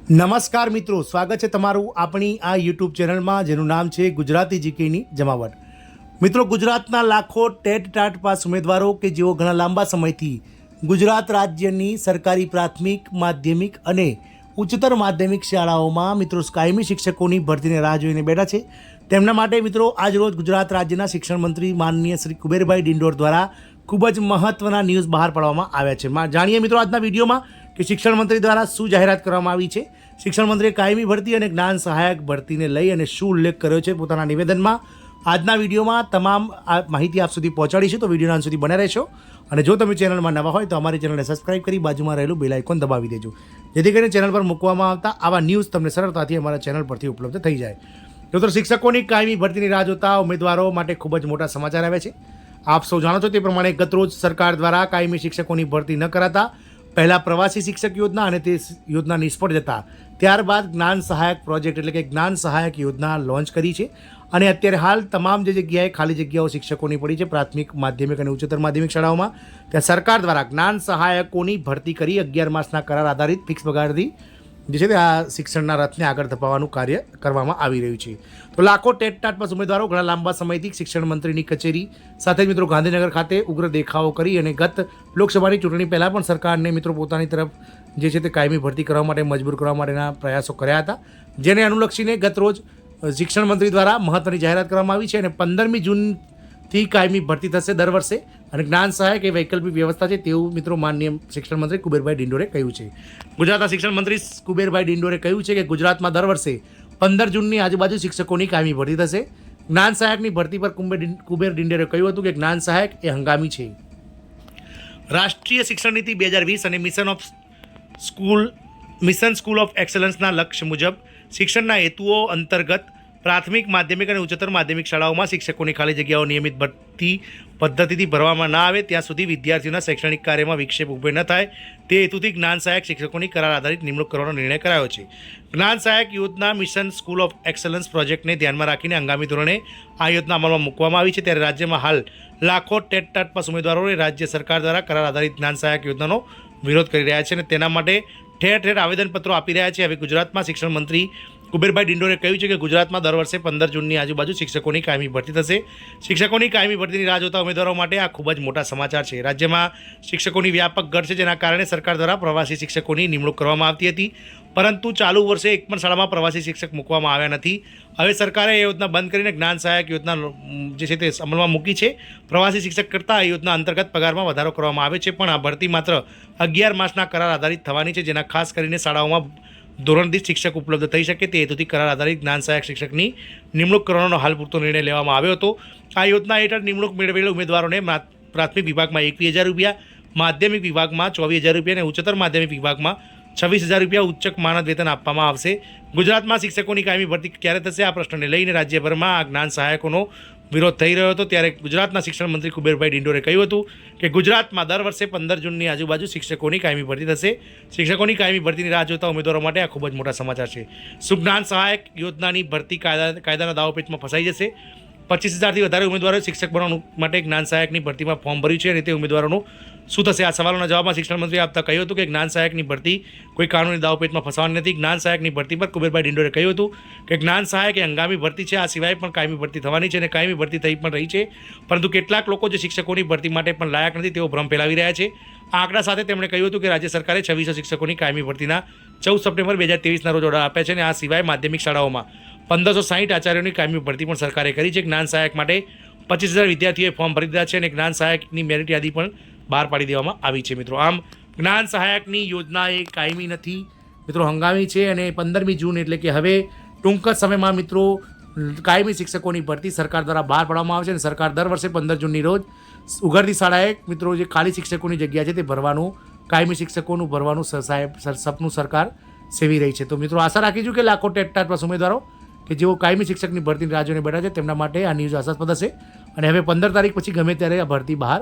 નમસ્કાર મિત્રો, સ્વાગત છે તમારું આપણી આ યુટ્યુબ ચેનલમાં જેનું નામ છે ગુજરાતી જીકેની જમાવટ. મિત્રો, ગુજરાતના લાખો ટેટ ટાટ પાસ ઉમેદવારો કે જેઓ ઘણા લાંબા સમયથી ગુજરાત રાજ્યની સરકારી પ્રાથમિક, માધ્યમિક અને ઉચ્ચતર માધ્યમિક શાળાઓમાં મિત્રો કાયમી શિક્ષકોની ભરતીને રાહ જોઈને બેઠા છે, તેમના માટે મિત્રો આજરોજ ગુજરાત રાજ્યના શિક્ષણ મંત્રી માનનીય શ્રી કુબેરભાઈ ડિંડોર દ્વારા ખૂબ જ મહત્વના ન્યૂઝ બહાર પાડવામાં આવ્યા છે. જાણીએ મિત્રો આજના વિડીયોમાં કે શિક્ષણ મંત્રી દ્વારા શું જાહેરાત કરવામાં આવી છે. શિક્ષણ મંત્રીએ કાયમી ભરતી અને જ્ઞાન સહાયક ભરતીને લઈ અને શું ઉલ્લેખ કર્યો છે પોતાના નિવેદનમાં. આજના વિડીયોમાં તમામ આ માહિતી આપ સુધી પહોંચાડીશું, તો વિડીયોના અંત સુધી બને રહેશો. અને જો તમે ચેનલમાં નવા હોય તો અમારી ચેનલને સબસ્ક્રાઇબ કરી બાજુમાં રહેલું બેલ આઇકોન દબાવી દેજો, જેથી કરીને ચેનલ પર મૂકવામાં આવતા આવા ન્યૂઝ તમને સરળતાથી અમારા ચેનલ પરથી ઉપલબ્ધ થઈ જાય. તો શિક્ષકોની કાયમી ભરતીની રાહ જોતા ઉમેદવારો માટે ખૂબ જ મોટા સમાચાર આવ્યા છે. આપ સૌ જાણો છો તે પ્રમાણે ગતરોજ સરકાર દ્વારા કાયમી શિક્ષકોની ભરતી ન કરાતા પહેલાં પ્રવાસી શિક્ષક યોજના અને તે યોજના નિષ્ફળ જતા ત્યારબાદ જ્ઞાન સહાયક પ્રોજેક્ટ એટલે કે જ્ઞાન સહાયક યોજના લોન્ચ કરી છે. અને અત્યારે હાલ તમામ જે જગ્યાએ ખાલી જગ્યાઓ શિક્ષકોની પડી છે પ્રાથમિક, માધ્યમિક અને ઉચ્ચતર માધ્યમિક શાળાઓમાં, ત્યાં સરકાર દ્વારા જ્ઞાન સહાયકોની ભરતી કરી 11 માસના કરાર આધારિત ફિક્સ પગારથી જે છે તે આ શિક્ષણના રથને આગળ ધપાવવાનું કાર્ય કરવામાં આવી રહ્યું છે. તો લાખો ટેટ ટાટ પાસ ઉમેદવારો ઘણા લાંબા સમયથી શિક્ષણ મંત્રીની કચેરી સાથે મિત્રો ગાંધીનગર ખાતે ઉગ્ર દેખાવો કરી અને ગત લોકસભાની ચૂંટણી પહેલાં પણ સરકારને મિત્રો પોતાની તરફ જે છે તે કાયમી ભરતી કરવા માટે મજબૂર કરવા માટેના પ્રયાસો કર્યા હતા, જેને અનુલક્ષીને ગત રોજ શિક્ષણ મંત્રી દ્વારા મહત્વની જાહેરાત કરવામાં આવી છે. અને 15મી જૂનથી કાયમી ભરતી થશે દર વર્ષે, અને જ્ઞાન સહાયક એ વૈકલ્પિક વ્યવસ્થા છે તેવું મિત્રો માનનીય શિક્ષણ મંત્રી કુબેરભાઈ ડિંડોરે કહ્યું છે. ગુજરાતના શિક્ષણ મંત્રી કુબેરભાઈ ડિંડોરે કહ્યું છે કે ગુજરાતમાં દર વર્ષે 15 જૂનની આજુબાજુ શિક્ષકોની કાયમી ભરતી થશે. જ્ઞાન સહાયકની ભરતી પર કુબેર ડિંડોરે કહ્યું હતું કે જ્ઞાન સહાયક એ હંગામી છે. રાષ્ટ્રીય શિક્ષણ નીતિ 2020 અને મિશન સ્કૂલ ઓફ એક્સલન્સના લક્ષ્ય મુજબ શિક્ષણના હેતુઓ અંતર્ગત પ્રાથમિક, માધ્યમિક અને ઉચ્ચતર માધ્યમિક શાળાઓમાં શિક્ષકોની ખાલી જગ્યાઓ નિયમિત ભરતી પદ્ધતિથી ભરવામાં ન આવે ત્યાં સુધી વિદ્યાર્થીઓના શૈક્ષણિક કાર્યમાં વિક્ષેપ ઊભો ન થાય તે હેતુથી જ્ઞાન સહાયક શિક્ષકોની કરાર આધારિત નિમણૂક કરવાનો નિર્ણય કરાયો છે. જ્ઞાન સહાયક યોજના મિશન સ્કૂલ ઓફ એક્સલન્સ પ્રોજેક્ટને ધ્યાનમાં રાખીને હંગામી ધોરણે આ યોજના અમલમાં મૂકવામાં આવી છે. ત્યારે રાજ્યમાં હાલ લાખો ટેટ ટાટ પાસ ઉમેદવારોએ રાજ્ય સરકાર દ્વારા કરાર આધારિત જ્ઞાન સહાયક યોજનાનો વિરોધ કરી રહ્યા છે અને તેના માટે ઠેર ઠેર આવેદનપત્રો આપી રહ્યા છે. હવે ગુજરાતમાં શિક્ષણ મંત્રી કુબેરભાઈ ડિંડોરે કહ્યું છે કે ગુજરાતમાં દર વર્ષે 15 જૂનની આજુબાજુ શિક્ષકોની કાયમી ભરતી થશે. શિક્ષકોની કાયમી ભરતીની રાહ જોતા ઉમેદવારો માટે આ ખૂબ જ મોટા સમાચાર છે. રાજ્યમાં શિક્ષકોની વ્યાપક ઘટ છે, જેના કારણે સરકાર દ્વારા પ્રવાસી શિક્ષકોની નિમણૂક કરવામાં આવતી હતી, પરંતુ ચાલુ વર્ષે એક પણ શાળામાં પ્રવાસી શિક્ષક મૂકવામાં આવ્યા નથી. હવે સરકારે એ યોજના બંધ કરીને જ્ઞાન સહાયક યોજના જે છે તે અમલમાં મૂકી છે. પ્રવાસી શિક્ષક કરતાં આ યોજના અંતર્ગત પગારમાં વધારો કરવામાં આવે છે, પણ આ ભરતી માત્ર 11 માસના કરાર આધારિત થવાની છે, જેના ખાસ કરીને શાળાઓમાં ધોરણદીઠ શિક્ષક ઉપલબ્ધ થઈ શકે તે હેતુથી કરાર આધારિત જ્ઞાન સહાયક શિક્ષકની નિમણૂક કરવાનો હાલ પૂરતો નિર્ણય લેવામાં આવ્યો હતો. આ યોજના હેઠળ નિમણૂક મેળવેલ ઉમેદવારોને પ્રાથમિક વિભાગમાં 21,000 રૂપિયા, માધ્યમિક વિભાગમાં 24,000 રૂપિયા અને ઉચ્ચતર માધ્યમિક વિભાગમાં 26,000 રૂપિયા ઉચ્ચ માનદ વેતન આપવામાં આવશે. ગુજરાતમાં શિક્ષકોની કાયમી ભરતી ક્યારે થશે, આ પ્રશ્નને લઈને રાજ્યભરમાં આ જ્ઞાન સહાયકોનો વિરોધ થઈ રહ્યો હતો. ત્યારે ગુજરાતના શિક્ષણ મંત્રી કુબેરભાઈ ડિંડોરે કહ્યું હતું કે ગુજરાતમાં દર વર્ષે 15 જૂનની આજુબાજુ શિક્ષકોની કાયમી ભરતી થશે. શિક્ષકોની કાયમી ભરતીની રાહ જોતા ઉમેદવારો માટે આ ખૂબ જ મોટા સમાચાર છે. જ્ઞાન સહાયક યોજનાની ભરતી કાયદાના દાવપેચમાં ફસાઈ જશે. 25,000થી વધારે ઉમેદવારોએ શિક્ષક બનવા માટે જ્ઞાન સહાયકની ભરતીમાં ફોર્મ ભર્યું છે, અને તે ઉમેદવારોનું શું થશે? આ સવાલોના જવાબમાં શિક્ષણ મંત્રીએ આપતા કહ્યું હતું કે જ્ઞાન સહાયકની ભરતી કોઈ કાનૂની દાવપેચમાં ફસાવાની નથી. જ્ઞાન સહાયકની ભરતી પર કુબેરભાઈ ડિંડોરે કહ્યું હતું કે જ્ઞાન સહાયક એ હંગામી ભરતી છે, આ સિવાય પણ કાયમી ભરતી થવાની છે અને કાયમી ભરતી થઈ પણ રહી છે, પરંતુ કેટલાક લોકો જે શિક્ષકોની ભરતી માટે પણ લાયક નથી તેઓ ભ્રમ ફેલાવી રહ્યા છે. આ આંકડા સાથે તેમણે કહ્યું હતું કે રાજ્ય સરકારે 2600 શિક્ષકોની કાયમી ભરતીના 14 સપ્ટેમ્બર 2023ના રોજ ઓર્ડર આપ્યા છે, અને આ સિવાય માધ્યમિક શાળાઓમાં 1560 આચાર્યોની કાયમી ભરતી પણ સરકારે કરી છે. જ્ઞાન સહાયક માટે 25,000 વિદ્યાર્થીઓએ ફોર્મ ભરી દીધા છે, અને જ્ઞાન સહાયકની મેરિટ યાદી પણ બહાર પાડી દેવામાં આવી છે. મિત્રો, આમ જ્ઞાન સહાયકની યોજના એ કાયમી નથી મિત્રો, હંગામી છે. અને 15મી જૂન એટલે કે હવે ટૂંક જ સમયમાં મિત્રો કાયમી શિક્ષકોની ભરતી સરકાર દ્વારા બહાર પાડવામાં આવે છે, અને સરકાર દર વર્ષે 15 જૂનની રોજ ઉઘડતી શાળાએ મિત્રો જે ખાલી શિક્ષકોની જગ્યા છે તે ભરવાનું, કાયમી શિક્ષકોનું ભરવાનું સપનું સરકાર સેવી રહી છે. તો મિત્રો, આશા રાખીશું કે લાખો ટેટ ટાટ પાસ ઉમેદવારો કે જેઓ કાયમી શિક્ષકની ભરતીની રાહ જોઈને બેઠા છે તેમના માટે આ ન્યૂઝ આશાસ્પદ હશે, અને હવે 15 તારીખ પછી ગમે ત્યારે આ ભરતી બહાર